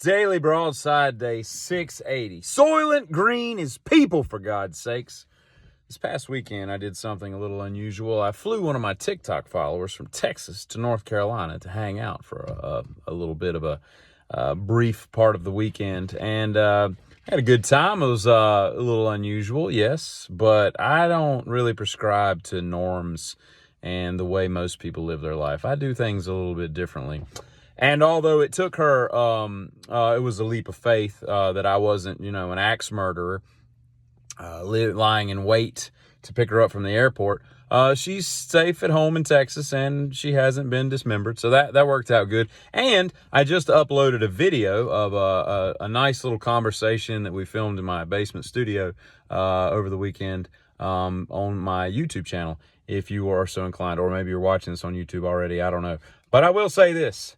Daily Broadside Day 680. Soylent Green is people, for God's sakes. This past weekend, I did something a little unusual. I flew one of my TikTok followers from Texas to North Carolina to hang out for a little bit of a brief part of the weekend. And had a good time. It was a little unusual, yes, but I don't really prescribe to norms and the way most people live their life. I do things a little bit differently. And although it took her, it was a leap of faith that I wasn't, an axe murderer lying in wait to pick her up from the airport. She's safe at home in Texas, and she hasn't been dismembered, so that worked out good. And I just uploaded a video of a nice little conversation that we filmed in my basement studio over the weekend on my YouTube channel, if you are so inclined, or maybe you're watching this on YouTube already, I don't know. But I will say this.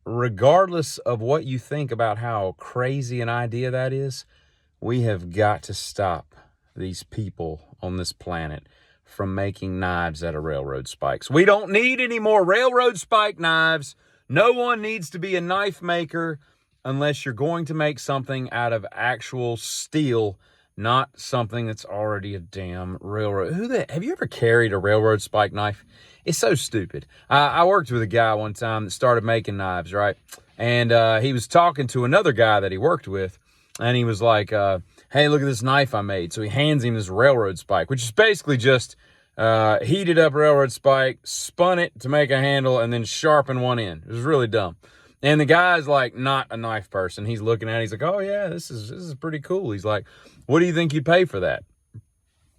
Regardless of what you think about how crazy an idea that is, we have got to stop these people on this planet from making knives out of railroad spikes. We don't need any more railroad spike knives. No one needs to be a knife maker unless you're going to make something out of actual steel, not something that's already a damn railroad. Have you ever carried a railroad spike knife? It's so stupid. I worked with a guy one time that started making knives, right? And he was talking to another guy that he worked with, and he was like, hey, look at this knife I made. So he hands him this railroad spike, which is basically just heated up railroad spike, spun it to make a handle, and then sharpened one end. It was really dumb. And the guy's like not a knife person. He's looking at it. He's like, oh, yeah, this is pretty cool. He's like, what do you think you'd pay for that?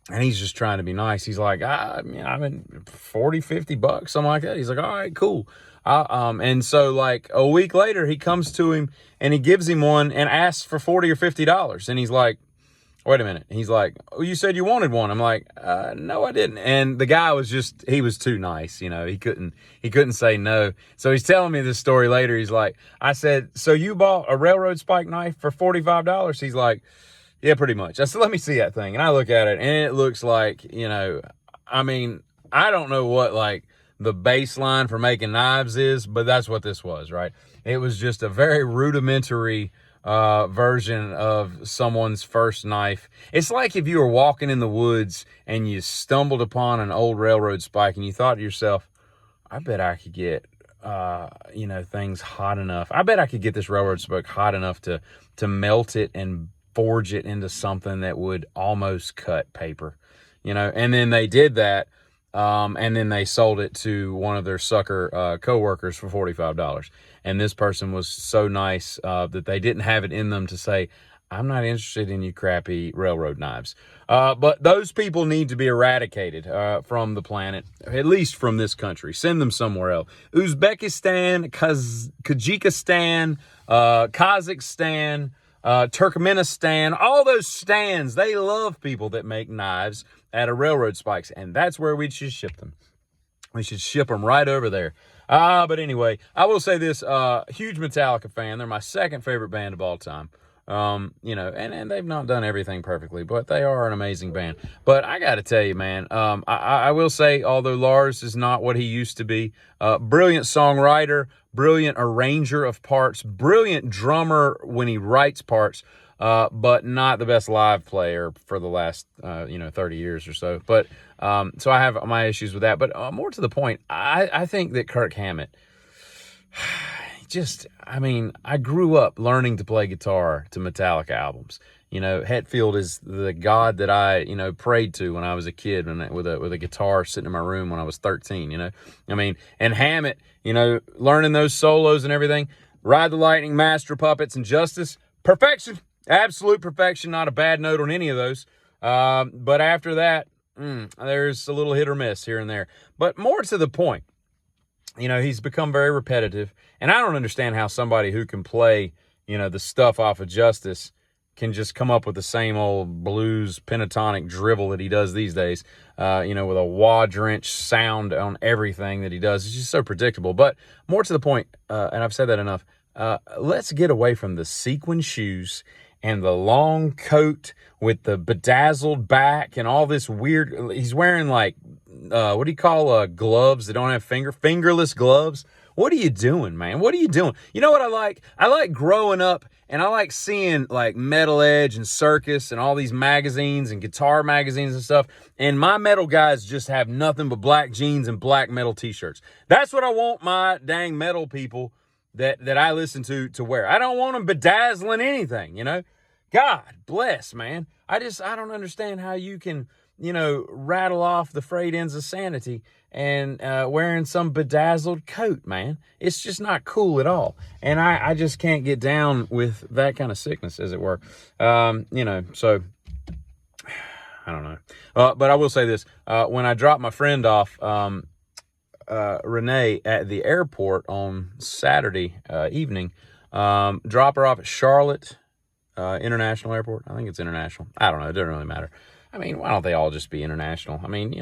And he's just trying to be nice. He's like, I mean, 40, 50 bucks, something like that. He's like, all right, cool. And so like a week later, he comes to him and he gives him one and asks for $40 or $50. And he's like, wait a minute. He's like, oh, you said you wanted one. I'm like, no, I didn't. And the guy was he was too nice. He couldn't say no. So he's telling me this story later. He's like, I said, so you bought a railroad spike knife for $45? He's like, yeah, pretty much. I said, let me see that thing. And I look at it, and it looks like, I mean, I don't know what, like, the baseline for making knives is, but that's what this was, right? It was just a very rudimentary version of someone's first knife. It's like if you were walking in the woods and you stumbled upon an old railroad spike and you thought to yourself, I bet I could get, things hot enough. I bet I could get this railroad spike hot enough to melt it and forge it into something that would almost cut paper, and then they did that. And then they sold it to one of their sucker co-workers for $45. And this person was so nice that they didn't have it in them to say, I'm not interested in you crappy railroad knives. But those people need to be eradicated from the planet, at least from this country. Send them somewhere else. Uzbekistan, Kyrgyzstan, Kazakhstan, Turkmenistan, all those stands, they love people that make knives out of railroad spikes, and that's where we should ship them. We should ship them right over there. But anyway, I will say this, huge Metallica fan. They're my second favorite band of all time. And they've not done everything perfectly, but they are an amazing band. But I got to tell you, man, I will say, although Lars is not what he used to be, brilliant songwriter, brilliant arranger of parts, brilliant drummer when he writes parts, but not the best live player for the last, 30 years or so. But so I have my issues with that. But more to the point, I think that Kirk Hammett, I grew up learning to play guitar to Metallica albums. Hetfield is the god that I, prayed to when I was a kid, with a guitar sitting in my room when I was 13, and Hammett, learning those solos and everything, Ride the Lightning, Master of Puppets, and Justice, perfection, absolute perfection, not a bad note on any of those. But after that, there's a little hit or miss here and there. But more to the point, he's become very repetitive, and I don't understand how somebody who can play, the stuff off of Justice can just come up with the same old blues pentatonic drivel that he does these days, with a wah-drenched sound on everything that he does. It's just so predictable. But more to the point, and I've said that enough, let's get away from the sequin shoes and the long coat with the bedazzled back and all this weird, he's wearing like, what do you call gloves that don't have fingerless gloves What are you doing, man? What are you doing? You know what I like? I like growing up, and I like seeing like Metal Edge and Circus and all these magazines and guitar magazines and stuff. And my metal guys just have nothing but black jeans and black metal t-shirts. That's what I want my dang metal people that I listen to wear. I don't want them bedazzling anything, you know? God bless, man. I don't understand how you can, rattle off the frayed ends of sanity and wearing some bedazzled coat, man. It's just not cool at all. And I just can't get down with that kind of sickness, as it were. So I don't know. But I will say this. When I dropped my friend off, Renee, at the airport on Saturday evening, drop her off at Charlotte International Airport. I think it's international. I don't know. It doesn't really matter. I mean, why don't they all just be international? I mean,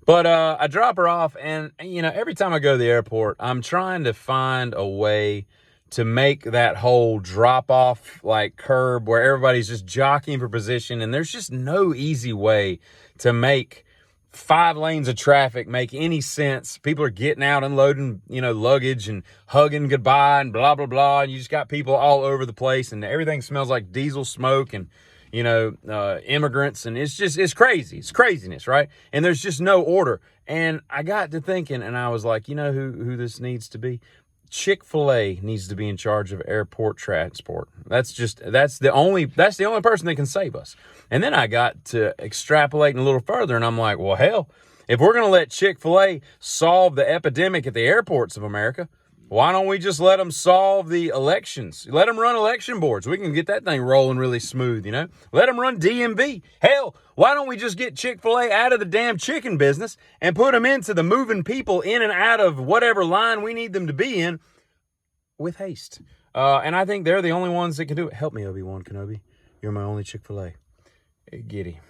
But I drop her off, and, every time I go to the airport, I'm trying to find a way to make that whole drop-off, like, curb where everybody's just jockeying for position, and there's just no easy way to make 5 lanes of traffic make any sense. People are getting out, unloading, luggage and hugging goodbye and blah, blah, blah. And you just got people all over the place, and everything smells like diesel smoke and, immigrants. And it's crazy. It's craziness, right? And there's just no order. And I got to thinking, and I was like, who this needs to be? Chick-fil-A needs to be in charge of airport transport. That's the only person that can save us. And then I got to extrapolating a little further, and I'm like, well, hell, if we're going to let Chick-fil-A solve the epidemic at the airports of America, why don't we just let them solve the elections? Let them run election boards. We can get that thing rolling really smooth, Let them run DMV. Hell, why don't we just get Chick-fil-A out of the damn chicken business and put them into the moving people in and out of whatever line we need them to be in with haste? And I think they're the only ones that can do it. Help me, Obi-Wan Kenobi. You're my only Chick-fil-A. Hey, giddy.